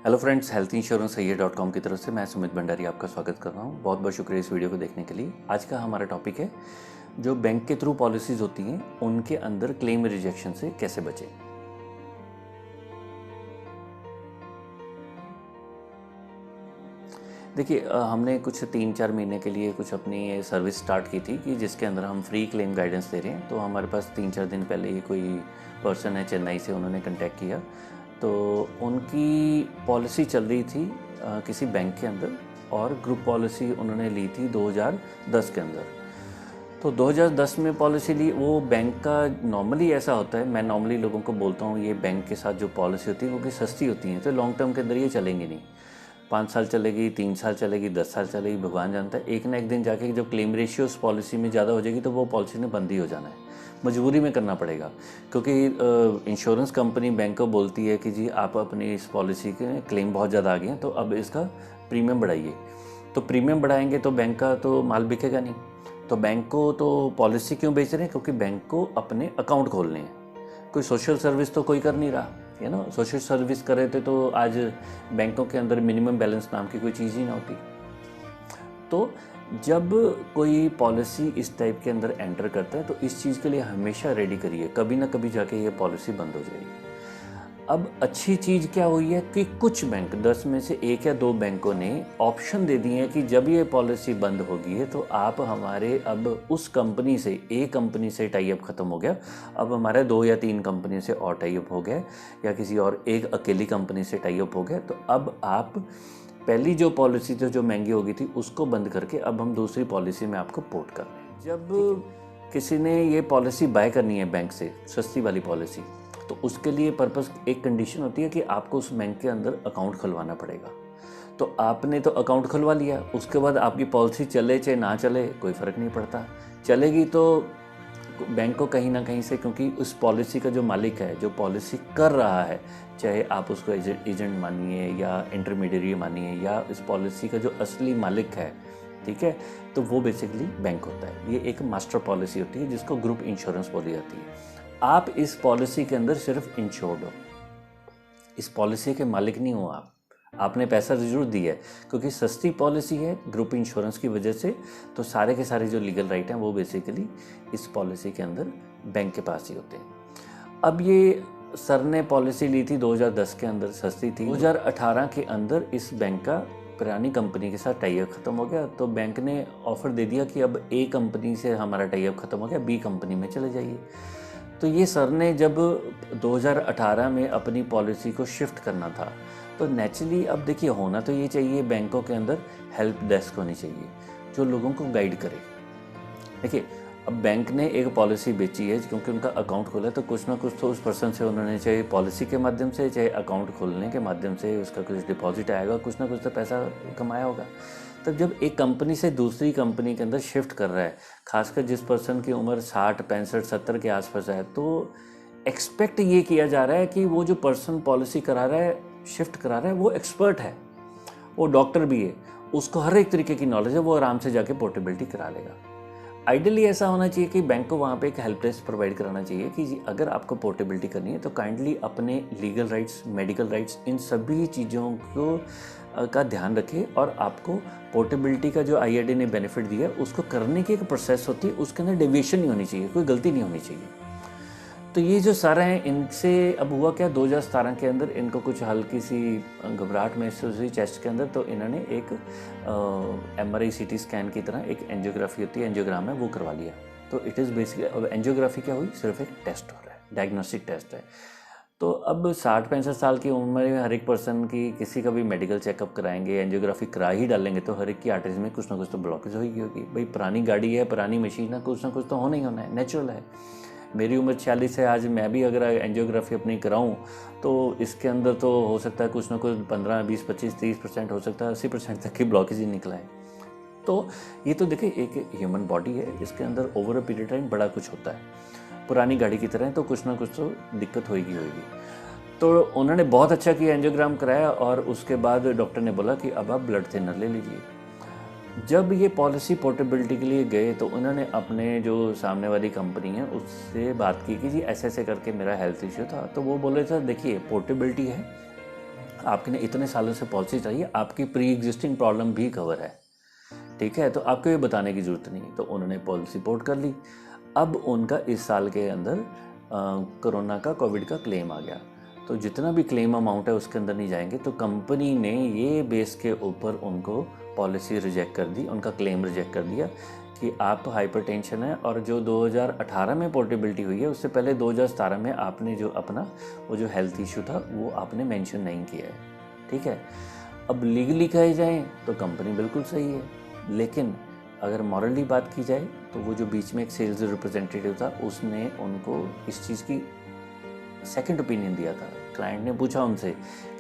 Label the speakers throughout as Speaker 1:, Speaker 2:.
Speaker 1: Hello friends, health insurance सही.com की तरफ से मैं सुमित भंडारी आपका स्वागत कर रहा हूँ। बहुत बहुत शुक्रिया इस वीडियो को देखने के लिए। आज का हमारा टॉपिक है जो बैंक के थ्रू पॉलिसीज़ होती हैं उनके अंदर क्लेम रिजेक्शन से कैसे बचें। देखिए, हमने कुछ 3-4 महीने के लिए कुछ अपनी सर्विस स्टार्ट की थी कि जिसके अंदर हम फ्री क्लेम गाइडेंस दे रहे हैं। तो हमारे पास 3-4 दिन पहले ही कोई पर्सन है चेन्नई से, उन्होंने कांटेक्ट किया। तो उनकी पॉलिसी चल रही थी किसी बैंक के अंदर, और ग्रुप पॉलिसी उन्होंने ली थी 2010 के अंदर। तो 2010 में पॉलिसी ली। वो बैंक का नॉर्मली ऐसा होता है, मैं नॉर्मली लोगों को बोलता हूँ ये बैंक के साथ जो पॉलिसी होती है वो भी सस्ती होती है, तो लॉन्ग टर्म के अंदर ये चलेंगी नहीं। 5 साल चलेगी, 3 साल चलेगी, 10 साल चलेगी, भगवान जानता है। एक ना एक दिन जाके जब क्लेम रेशियो उस पॉलिसी में ज़्यादा हो जाएगी तो वो पॉलिसी ने बंद ही हो जाना है, मजबूरी में करना पड़ेगा। क्योंकि इंश्योरेंस कंपनी बैंक को बोलती है कि जी आप अपनी इस पॉलिसी के क्लेम बहुत ज़्यादा आ गए हैं तो अब इसका प्रीमियम बढ़ाइए। तो प्रीमियम बढ़ाएंगे तो बैंक का तो माल बिकेगा नहीं। तो बैंक को तो पॉलिसी क्यों बेच रहे हैं? क्योंकि बैंक को अपने अकाउंट खोलने हैं। कोई सोशल सर्विस तो कोई कर नहीं रहा है ना। सोशल सर्विस कर रहे थे तो आज बैंकों के अंदर मिनिमम बैलेंस नाम की कोई चीज़ ही ना होती। तो जब कोई पॉलिसी इस टाइप के अंदर एंटर करता है तो इस चीज़ के लिए हमेशा रेडी करिए, कभी ना कभी जाके ये पॉलिसी बंद हो जाएगी। अब अच्छी चीज़ क्या हुई है कि कुछ बैंक, 10 में से 1 या 2 बैंकों ने ऑप्शन दे दिए हैं कि जब ये पॉलिसी बंद होगी है तो आप हमारे अब उस कंपनी से, एक कंपनी से टाई अप ख़त्म हो गया, अब हमारे 2 या 3 कंपनी से और टाई अप हो गया, या किसी और एक अकेली कंपनी से टाई अप हो गया। तो अब आप पहली जो पॉलिसी थी जो महंगी हो गई थी उसको बंद करके अब हम दूसरी पॉलिसी में आपको पोर्ट कर रहे हैं। जब किसी ने ये पॉलिसी बाय करनी है बैंक से, सस्ती वाली पॉलिसी, तो उसके लिए पर्पस एक कंडीशन होती है कि आपको उस बैंक के अंदर अकाउंट खुलवाना पड़ेगा। तो आपने तो अकाउंट खुलवा लिया, उसके बाद आपकी पॉलिसी चले चाहे ना चले कोई फ़र्क नहीं पड़ता। चलेगी तो बैंक को कहीं ना कहीं से, क्योंकि उस पॉलिसी का जो मालिक है, जो पॉलिसी कर रहा है, चाहे आप उसको एजेंट मानिए या इंटरमीडियरी मानिए या इस पॉलिसी का जो असली मालिक है, ठीक है, तो वो बेसिकली बैंक होता है। ये एक मास्टर पॉलिसी होती है जिसको ग्रुप इंश्योरेंस बोली जाती है। आप इस पॉलिसी के अंदर सिर्फ इंश्योर्ड हो, इस पॉलिसी के मालिक नहीं हो आप। आपने पैसा ज़रूर दिया है क्योंकि सस्ती पॉलिसी है ग्रुप इंश्योरेंस की वजह से, तो सारे के सारे जो लीगल राइट हैं वो बेसिकली इस पॉलिसी के अंदर बैंक के पास ही होते हैं। अब ये सर ने पॉलिसी ली थी 2010 के अंदर, सस्ती थी। 2018 के अंदर इस बैंक का पुरानी कंपनी के साथ टाई अप ख़त्म हो गया, तो बैंक ने ऑफ़र दे दिया कि अब ए कंपनी से हमारा टाई अप ख़त्म हो गया, बी कंपनी में चले जाइए। तो ये सर ने जब 2018 में अपनी पॉलिसी को शिफ्ट करना था, तो नेचुरली अब देखिए होना तो ये चाहिए, बैंकों के अंदर हेल्प डेस्क होनी चाहिए जो लोगों को गाइड करे। देखिए, अब बैंक ने एक पॉलिसी बेची है क्योंकि उनका अकाउंट खोला, तो कुछ ना कुछ तो उस पर्सन से उन्होंने, चाहे पॉलिसी के माध्यम से चाहे अकाउंट खोलने के माध्यम से, उसका कुछ डिपॉजिट आएगा, कुछ ना कुछ तो पैसा कमाया होगा। तब जब एक कंपनी से दूसरी कंपनी के अंदर शिफ्ट कर रहा है, खासकर जिस पर्सन की उम्र 60, 65, 70 के आसपास है, तो एक्सपेक्ट ये किया जा रहा है कि वो जो पर्सन पॉलिसी करा रहा है, शिफ्ट करा रहा है, वो एक्सपर्ट है, वो डॉक्टर भी है, उसको हर एक तरीके की नॉलेज है, वो आराम से जाके पोर्टेबिलिटी करा लेगा। आइडियली ऐसा होना चाहिए कि बैंक को वहाँ पे एक हेल्प डेस्क प्रोवाइड कराना चाहिए कि जी अगर आपको पोर्टेबिलिटी करनी है तो काइंडली अपने लीगल राइट्स, मेडिकल राइट्स, इन सभी चीज़ों को का ध्यान रखें, और आपको पोर्टेबिलिटी का जो आईआरडी ने बेनिफिट दिया है उसको करने की एक प्रोसेस होती है, उसके अंदर डेविएशन नहीं होनी चाहिए, कोई गलती नहीं होनी चाहिए। तो ये जो सारे हैं, इनसे अब हुआ क्या, 2017 के अंदर इनको कुछ हल्की सी घबराहट महसूस हुई चेस्ट के अंदर, तो इन्होंने एक MRI CT स्कैन की तरह एक एंजियोग्राफी होती है, एंजियोग्राम है, वो करवा लिया। तो इट इज़ बेसिकली, अब एंजियोग्राफी क्या हुई, सिर्फ एक टेस्ट हो रहा है, डायग्नोस्टिक टेस्ट है। तो अब 60-65 साल की उम्र में हर एक पर्सन की, किसी का भी मेडिकल चेकअप कराएंगे, एंजियोग्राफी करा ही डालेंगे, तो हर एक की आर्टरीज में कुछ ना कुछ तो ब्लॉकेज होगी। भाई पुरानी गाड़ी है, पुरानी मशीन है, कुछ ना कुछ तो होना ही होना है, नेचुरल है। मेरी उम्र 46 है, आज मैं भी अगर एंजियोग्राफी अपनी कराऊं तो इसके अंदर तो हो सकता है कुछ ना कुछ 15, 20, 25, 30% हो सकता है, 80% तक की ब्लॉकेज ही निकला है। तो ये तो देखिए एक ह्यूमन बॉडी है, इसके अंदर ओवर अ पीरियड टाइम बड़ा कुछ होता है, पुरानी गाड़ी की तरह, तो कुछ ना कुछ तो दिक्कत होगी। तो उन्होंने बहुत अच्छा किया, एंजियोग्राम कराया, और उसके बाद डॉक्टर ने बोला कि अब आप ब्लड थिनर ले लीजिए। जब ये पॉलिसी पोर्टेबिलिटी के लिए गए तो उन्होंने अपने जो सामने वाली कंपनी है उससे बात की कि जी ऐसे ऐसे करके मेरा हेल्थ इश्यू था, तो वो बोले सर देखिए पोर्टेबिलिटी है, आपने इतने सालों से पॉलिसी चाहिए, आपकी प्री एग्जिस्टिंग प्रॉब्लम भी कवर है, ठीक है, तो आपको ये बताने की ज़रूरत नहीं। तो उन्होंने पॉलिसी पोर्ट कर ली। अब उनका इस साल के अंदर कोरोना का, कोविड का क्लेम आ गया, तो जितना भी क्लेम अमाउंट है उसके अंदर नहीं जाएंगे। तो कंपनी ने ये बेस के ऊपर उनको पॉलिसी रिजेक्ट कर दी, उनका क्लेम रिजेक्ट कर दिया कि आप हाइपरटेंशन है, और जो 2018 में पोर्टेबिलिटी हुई है उससे पहले 2017 में आपने जो अपना वो जो हेल्थ इशू था वो आपने मेंशन नहीं किया है, ठीक है। अब लीगली कहे जाए तो कंपनी बिल्कुल सही है, लेकिन अगर मॉरली बात की जाए तो वो जो बीच में एक सेल्स रिप्रेजेंटेटिव था उसने उनको इस चीज़ की सेकंड ओपिनियन दिया था। क्लाइंट ने पूछा उनसे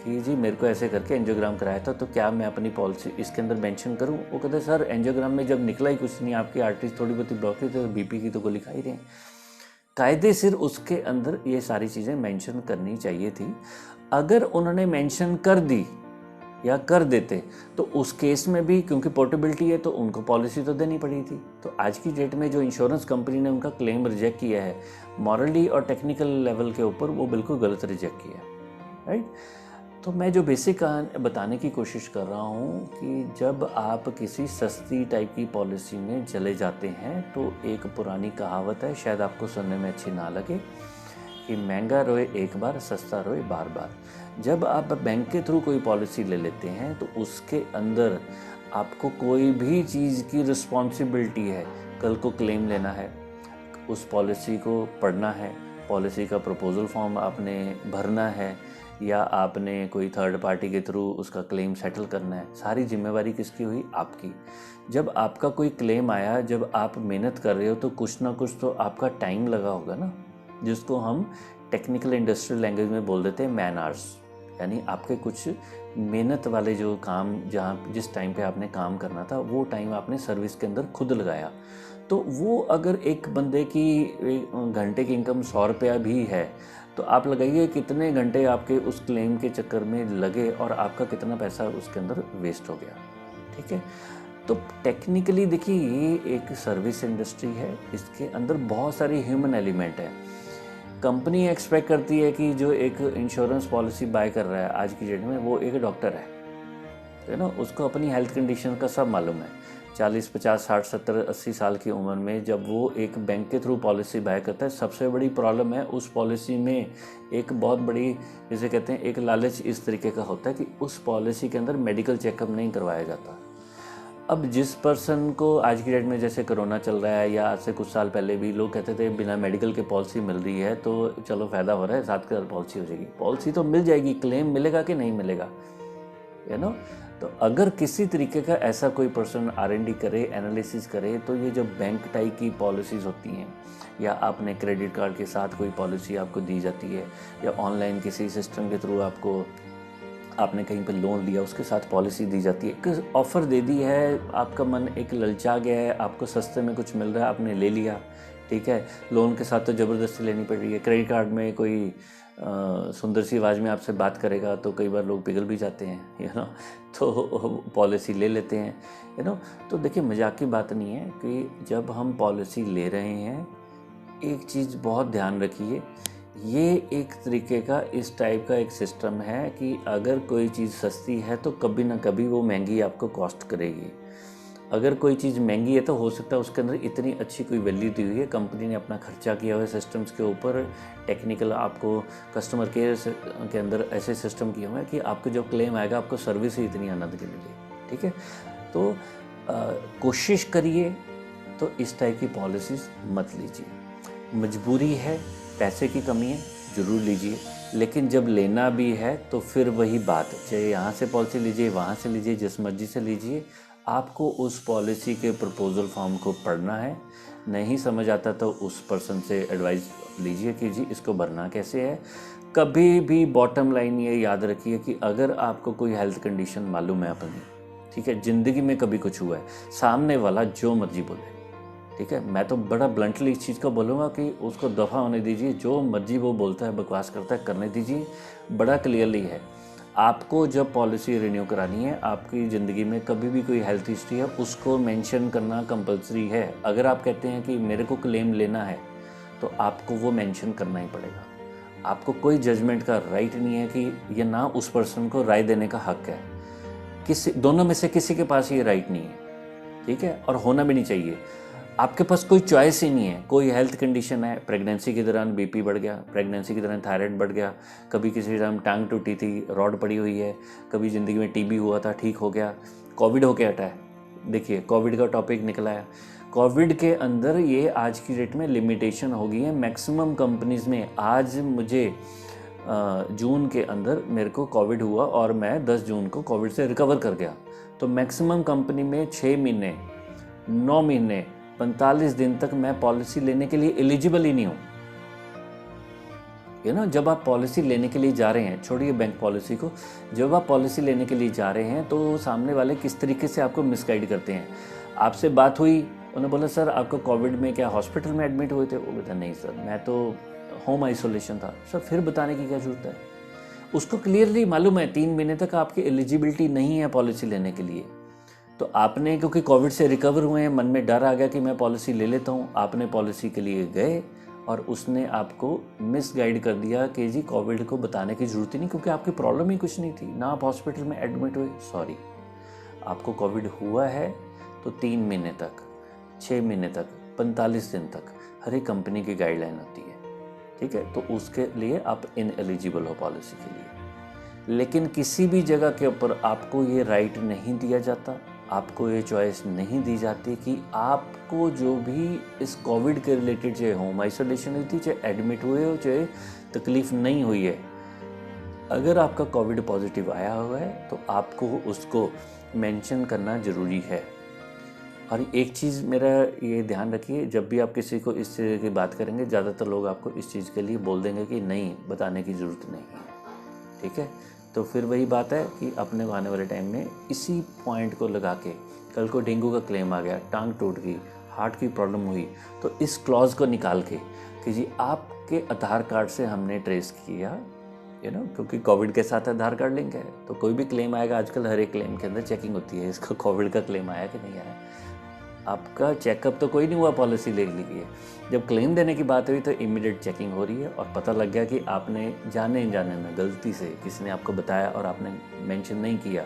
Speaker 1: कि जी मेरे को ऐसे करके एंजियोग्राम कराया था, तो क्या मैं अपनी पॉलिसी इसके अंदर मेंशन करूं? वो कहते सर एंजियोग्राम में जब निकला ही कुछ नहीं, आपकी आर्टरीज थोड़ी बहुत ब्लॉक है, तो बीपी की तो गोली खा ही रहे हैं। कायदे सिर उसके अंदर ये सारी चीज़ें मेंशन करनी चाहिए थी। अगर उन्होंने मेंशन कर दी या कर देते तो उस केस में भी, क्योंकि पोर्टेबिलिटी है तो उनको पॉलिसी तो देनी पड़ी थी। तो आज की डेट में जो इंश्योरेंस कंपनी ने उनका क्लेम रिजेक्ट किया है, मॉरली और टेक्निकल लेवल के ऊपर वो बिल्कुल गलत रिजेक्ट किया है, राइट। तो मैं जो बेसिक बताने की कोशिश कर रहा हूँ कि जब आप किसी सस्ती टाइप की पॉलिसी में चले जाते हैं तो एक पुरानी कहावत है, शायद आपको सुनने में अच्छी ना लगे, कि महंगा रोए एक बार, सस्ता रोए बार बार। जब आप बैंक के थ्रू कोई पॉलिसी ले लेते हैं तो उसके अंदर आपको कोई भी चीज़ की रिस्पॉन्सिबिलिटी है। कल को क्लेम लेना है, उस पॉलिसी को पढ़ना है, पॉलिसी का प्रपोजल फॉर्म आपने भरना है, या आपने कोई थर्ड पार्टी के थ्रू उसका क्लेम सेटल करना है, सारी जिम्मेवारी किसकी हुई? आपकी। जब आपका कोई क्लेम आया, जब आप मेहनत कर रहे हो तो कुछ ना कुछ तो आपका टाइम लगा होगा ना, जिसको हम टेक्निकल इंडस्ट्रियल लैंग्वेज में बोल देते हैं मैन आवर्स, यानी आपके कुछ मेहनत वाले जो काम, जहाँ जिस टाइम पे आपने काम करना था वो टाइम आपने सर्विस के अंदर खुद लगाया। तो वो अगर एक बंदे की घंटे की इनकम 100 रुपया भी है तो आप लगाइए कितने घंटे आपके उस क्लेम के चक्कर में लगे और आपका कितना पैसा उसके अंदर वेस्ट हो गया, ठीक है। तो टेक्निकली देखिए ये एक सर्विस इंडस्ट्री है, इसके अंदर बहुत सारी ह्यूमन एलिमेंट है। कंपनी एक्सपेक्ट करती है कि जो एक इंश्योरेंस पॉलिसी बाय कर रहा है आज की डेट में वो एक डॉक्टर है ना, उसको अपनी हेल्थ कंडीशन का सब मालूम है। 40, 50, 60, 70, 80 साल की उम्र में जब वो एक बैंक के थ्रू पॉलिसी बाय करता है, सबसे बड़ी प्रॉब्लम है उस पॉलिसी में एक बहुत बड़ी, जिसे कहते हैं एक लालच इस तरीके का होता है कि उस पॉलिसी के अंदर मेडिकल चेकअप नहीं करवाया जाता। अब जिस पर्सन को आज की डेट में जैसे कोरोना चल रहा है, या आज से कुछ साल पहले भी लोग कहते थे बिना मेडिकल के पॉलिसी मिल रही है तो चलो फ़ायदा हो रहा है, 7 करोड़ पॉलिसी हो जाएगी। पॉलिसी तो मिल जाएगी, क्लेम मिलेगा कि नहीं मिलेगा, यू नो। तो अगर किसी तरीके का ऐसा कोई पर्सन R&D करे, एनालिसिस करे, तो ये जो बैंक टाइप की पॉलिसीज़ होती हैं, या आपने क्रेडिट कार्ड के साथ कोई पॉलिसी आपको दी जाती है, या ऑनलाइन किसी सिस्टम के थ्रू आपने कहीं पे लोन लिया उसके साथ पॉलिसी दी जाती है, एक ऑफ़र दे दी है, आपका मन एक ललचा गया है, आपको सस्ते में कुछ मिल रहा है, आपने ले लिया, ठीक है। लोन के साथ तो ज़बरदस्ती लेनी पड़ रही है। क्रेडिट कार्ड में कोई सुंदर सी आवाज़ में आपसे बात करेगा तो कई बार लोग पिघल भी जाते हैं, यू नो, तो पॉलिसी ले लेते हैं, यू नो। तो देखिए मजाक की बात नहीं है कि जब हम पॉलिसी ले रहे हैं, एक चीज़ बहुत ध्यान रखिए, ये एक तरीके का इस टाइप का एक सिस्टम है कि अगर कोई चीज़ सस्ती है तो कभी ना कभी वो महंगी आपको कॉस्ट करेगी। अगर कोई चीज़ महंगी है तो हो सकता है उसके अंदर इतनी अच्छी कोई वैल्यू दी हुई है, कंपनी ने अपना खर्चा किया हुआ है सिस्टम्स के ऊपर, टेक्निकल आपको कस्टमर केयर के अंदर ऐसे सिस्टम किए हुए हैं कि आपको जब क्लेम आएगा आपको सर्विस ही इतनी आनंद की मिलेगी, ठीक है। तो कोशिश करिए तो इस टाइप की पॉलिसीज़ मत लीजिए। मजबूरी है, पैसे की कमी है, ज़रूर लीजिए, लेकिन जब लेना भी है तो फिर वही बात, चाहे यहाँ से पॉलिसी लीजिए, वहाँ से लीजिए, जिस मर्जी से लीजिए, आपको उस पॉलिसी के प्रपोजल फॉर्म को पढ़ना है। नहीं समझ आता तो उस पर्सन से एडवाइस लीजिए कि जी इसको भरना कैसे है। कभी भी बॉटम लाइन ये याद रखिए कि अगर आपको कोई हेल्थ कंडीशन मालूम है अपनी, ठीक है, ज़िंदगी में कभी कुछ हुआ है, सामने वाला जो मर्जी बोले, ठीक है, मैं तो बड़ा ब्लंटली इस चीज़ को बोलूँगा कि उसको दफ़ा होने दीजिए, जो मर्जी वो बोलता है, बकवास करता है, करने दीजिए। बड़ा क्लियरली है, आपको जब पॉलिसी रिन्यू करानी है, आपकी ज़िंदगी में कभी भी कोई हेल्थ हिस्ट्री है उसको मेंशन करना कंपलसरी है। अगर आप कहते हैं कि मेरे को क्लेम लेना है तो आपको वो मेंशन करना ही पड़ेगा। आपको कोई जजमेंट का राइट नहीं है कि ये ना उस पर्सन को राय देने का हक है। किसी दोनों में से किसी के पास ये राइट नहीं है, ठीक है, और होना भी नहीं चाहिए। आपके पास कोई चॉइस ही नहीं है। कोई हेल्थ कंडीशन है, प्रेगनेंसी के दौरान बीपी बढ़ गया, प्रेगनेंसी के दौरान थायराइड बढ़ गया, कभी किसी टाइम टांग टूटी थी, रॉड पड़ी हुई है, कभी ज़िंदगी में टीबी हुआ था, ठीक हो गया, कोविड होके हटा है। देखिए कोविड का टॉपिक निकला है। कोविड के अंदर ये आज की डेट में लिमिटेशन हो गई है मैक्सिमम कंपनीज़ में। आज मुझे जून के अंदर मेरे को कोविड हुआ और मैं 10 जून को कोविड से रिकवर कर गया। तो मैक्सिमम कंपनी में 6 महीने, 9 महीने, 45 दिन तक मैं पॉलिसी लेने के लिए एलिजिबल ही नहीं हूँ। ये ना, जब आप पॉलिसी लेने के लिए जा रहे हैं, छोड़िए बैंक पॉलिसी को, जब आप पॉलिसी लेने के लिए जा रहे हैं तो सामने वाले किस तरीके से आपको मिसगाइड करते हैं। आपसे बात हुई, उन्होंने बोला सर आपको कोविड में क्या हॉस्पिटल में एडमिट हुए थे? वो कहता नहीं सर मैं तो होम आइसोलेशन था। सर फिर बताने की क्या जरूरत है? उसको क्लियरली मालूम है 3 महीने तक आपकी एलिजिबिलिटी नहीं है पॉलिसी लेने के लिए। तो आपने क्योंकि कोविड से रिकवर हुए हैं, मन में डर आ गया कि मैं पॉलिसी ले लेता हूँ, आपने पॉलिसी के लिए गए और उसने आपको मिसगाइड कर दिया कि जी कोविड को बताने की ज़रूरत ही नहीं, क्योंकि आपकी प्रॉब्लम ही कुछ नहीं थी ना, आप हॉस्पिटल में एडमिट हुए। सॉरी, आपको कोविड हुआ है तो 3 महीने तक, 6 महीने तक, 45 दिन तक हर एक कंपनी की गाइडलाइन होती है, ठीक है। तो उसके लिए आप इनएलिजिबल हो पॉलिसी के लिए। लेकिन किसी भी जगह के ऊपर आपको ये राइट नहीं दिया जाता, आपको ये चॉइस नहीं दी जाती कि आपको जो भी इस कोविड के रिलेटेड, चाहे होम आइसोलेशन हुई थी, चाहे एडमिट हुए हो, चाहे तकलीफ नहीं हुई है, अगर आपका कोविड पॉजिटिव आया हुआ है तो आपको उसको मेंशन करना ज़रूरी है। और एक चीज़ मेरा ये ध्यान रखिए, जब भी आप किसी को इस तरह की बात करेंगे, ज़्यादातर लोग आपको इस चीज़ के लिए बोल देंगे कि नहीं बताने की ज़रूरत नहीं है, ठीक है। तो फिर वही बात है कि अपने को आने वाले टाइम में इसी पॉइंट को लगा के, कल को डेंगू का क्लेम आ गया, टांग टूट गई, हार्ट की प्रॉब्लम हुई, तो इस क्लॉज को निकाल के कि जी आपके आधार कार्ड से हमने ट्रेस किया, क्योंकि कोविड के साथ आधार कार्ड लिंक है, तो कोई भी क्लेम आएगा, आजकल हर एक क्लेम के अंदर चेकिंग होती है, इसका कोविड का क्लेम आया कि नहीं आया। आपका चेकअप तो कोई नहीं हुआ पॉलिसी ले ली है, जब क्लेम देने की बात हुई तो इमीडिएट चेकिंग हो रही है और पता लग गया कि आपने जाने जाने में गलती से किसी ने आपको बताया और आपने मेंशन नहीं किया,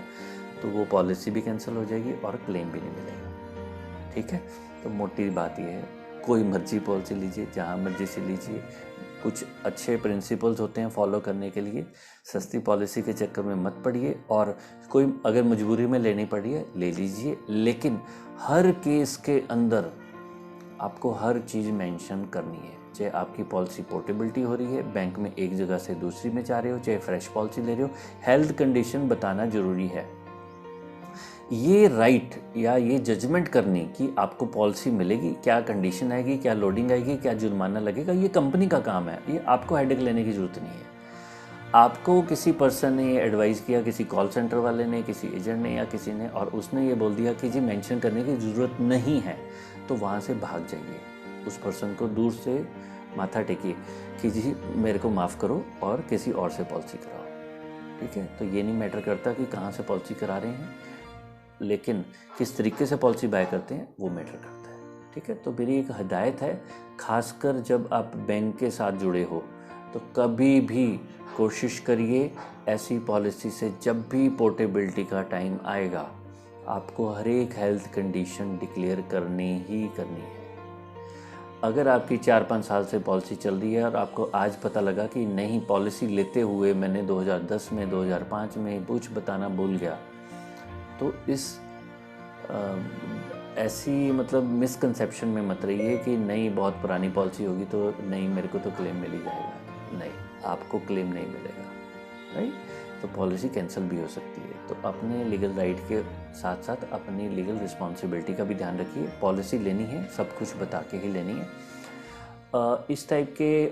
Speaker 1: तो वो पॉलिसी भी कैंसिल हो जाएगी और क्लेम भी नहीं मिलेगा, ठीक है। तो मोटी बात ये है, कोई मर्जी पॉलिसी लीजिए, जहाँ मर्जी से लीजिए, कुछ अच्छे प्रिंसिपल्स होते हैं फॉलो करने के लिए। सस्ती पॉलिसी के चक्कर में मत पड़िए, और कोई अगर मजबूरी में लेनी पड़ी है ले लीजिए, लेकिन हर केस के अंदर आपको हर चीज़ मेंशन करनी है। चाहे आपकी पॉलिसी पोर्टेबिलिटी हो रही है, बैंक में एक जगह से दूसरी में जा रहे हो, चाहे फ्रेश पॉलिसी ले रहे हो, हेल्थ कंडीशन बताना ज़रूरी है। ये राइट या ये जजमेंट करनी कि आपको पॉलिसी मिलेगी, क्या कंडीशन आएगी, क्या लोडिंग आएगी, क्या जुर्माना लगेगा, ये कंपनी का काम है, ये आपको हेडेक लेने की ज़रूरत नहीं है। आपको किसी पर्सन ने ये एडवाइस किया, किसी कॉल सेंटर वाले ने, किसी एजेंट ने या किसी ने, और उसने ये बोल दिया कि जी मेंशन करने की ज़रूरत नहीं है, तो वहाँ से भाग जाइए। उस पर्सन को दूर से माथा टेकिए कि जी मेरे को माफ़ करो और किसी और से पॉलिसी कराओ, ठीक है। तो ये नहीं मैटर करता कि कहाँ से पॉलिसी करा रहे हैं, लेकिन किस तरीके से पॉलिसी बाय करते हैं वो मैटर करता है, ठीक है। तो मेरी एक हिदायत है, खासकर जब आप बैंक के साथ जुड़े हो तो कभी भी कोशिश करिए ऐसी पॉलिसी से, जब भी पोर्टेबिलिटी का टाइम आएगा आपको हर एक हेल्थ कंडीशन डिक्लेयर करनी ही करनी है। अगर आपकी 4-5 साल से पॉलिसी चल रही है और आपको आज पता लगा कि नहीं, पॉलिसी लेते हुए मैंने 2010 में, 2005 में कुछ बताना भूल गया, तो इस ऐसी मतलब मिसकंसेप्शन में मत रहिए कि नहीं बहुत पुरानी पॉलिसी होगी तो नहीं मेरे को तो क्लेम मिल ही जाएगा। नहीं, आपको क्लेम नहीं मिलेगा, राइट। तो पॉलिसी कैंसिल भी हो सकती है। तो अपने लीगल राइट के साथ साथ अपनी लीगल रिस्पॉन्सिबिलिटी का भी ध्यान रखिए। पॉलिसी लेनी है सब कुछ बता के ही लेनी है। इस टाइप के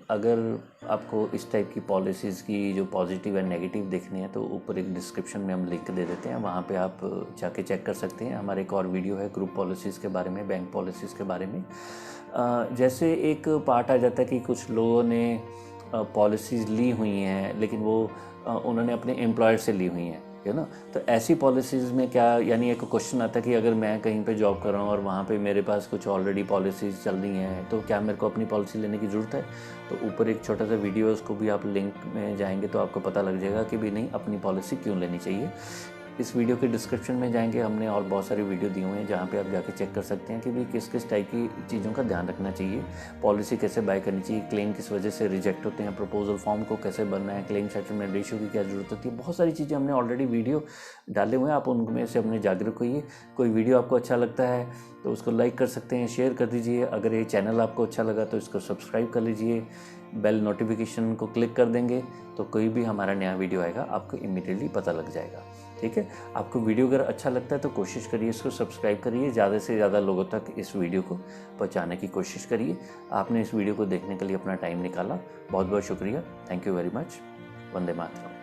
Speaker 1: अगर आपको इस टाइप की पॉलिसीज़ की जो पॉजिटिव एंड नेगेटिव देखनी है तो ऊपर एक डिस्क्रिप्शन में हम लिंक दे देते हैं, वहाँ पे आप जाके चेक कर सकते हैं। हमारे एक और वीडियो है ग्रुप पॉलिसीज़ के बारे में, बैंक पॉलिसीज़ के बारे में। जैसे एक पार्ट आ जाता है कि कुछ लोगों ने पॉलिसीज़ ली हुई हैं लेकिन वो उन्होंने अपने एम्प्लॉयर से ली हुई हैं, है ना। तो ऐसी पॉलिसीज़ में क्या, यानी एक क्वेश्चन आता है कि अगर मैं कहीं पे जॉब कर रहा हूँ और वहाँ पे मेरे पास कुछ ऑलरेडी पॉलिसीज़ चल रही हैं, तो क्या मेरे को अपनी पॉलिसी लेने की ज़रूरत है। तो ऊपर एक छोटा सा वीडियो है, उसको भी आप लिंक में जाएंगे तो आपको पता लग जाएगा कि भी नहीं, अपनी पॉलिसी क्यों लेनी चाहिए। इस वीडियो के डिस्क्रिप्शन में जाएंगे, हमने और बहुत सारे वीडियो दिए हुए हैं जहाँ पे आप जाके चेक कर सकते हैं कि भाई किस किस टाइप की चीज़ों का ध्यान रखना चाहिए, पॉलिसी कैसे बाय करनी चाहिए, क्लेम किस वजह से रिजेक्ट होते हैं, प्रपोजल फॉर्म को कैसे भरना है, क्लेम सेटलमेंट रेशियो की क्या ज़रूरत होती है। बहुत सारी चीज़ें हमने ऑलरेडी वीडियो डाले हुए हैं, आप उनमें से अपने जागरूक होइए। कोई वीडियो आपको अच्छा लगता है तो उसको लाइक कर सकते हैं, शेयर कर दीजिए। अगर ये चैनल आपको अच्छा लगा तो इसको सब्सक्राइब कर लीजिए, बेल नोटिफिकेशन को क्लिक कर देंगे तो कोई भी हमारा नया वीडियो आएगा आपको इमीडिएटली पता लग जाएगा। ठीक है, आपको वीडियो अगर अच्छा लगता है तो कोशिश करिए इसको सब्सक्राइब करिए, ज़्यादा से ज़्यादा लोगों तक इस वीडियो को पहुंचाने की कोशिश करिए। आपने इस वीडियो को देखने के लिए अपना टाइम निकाला, बहुत बहुत शुक्रिया। Thank you very much. Vande Mataram.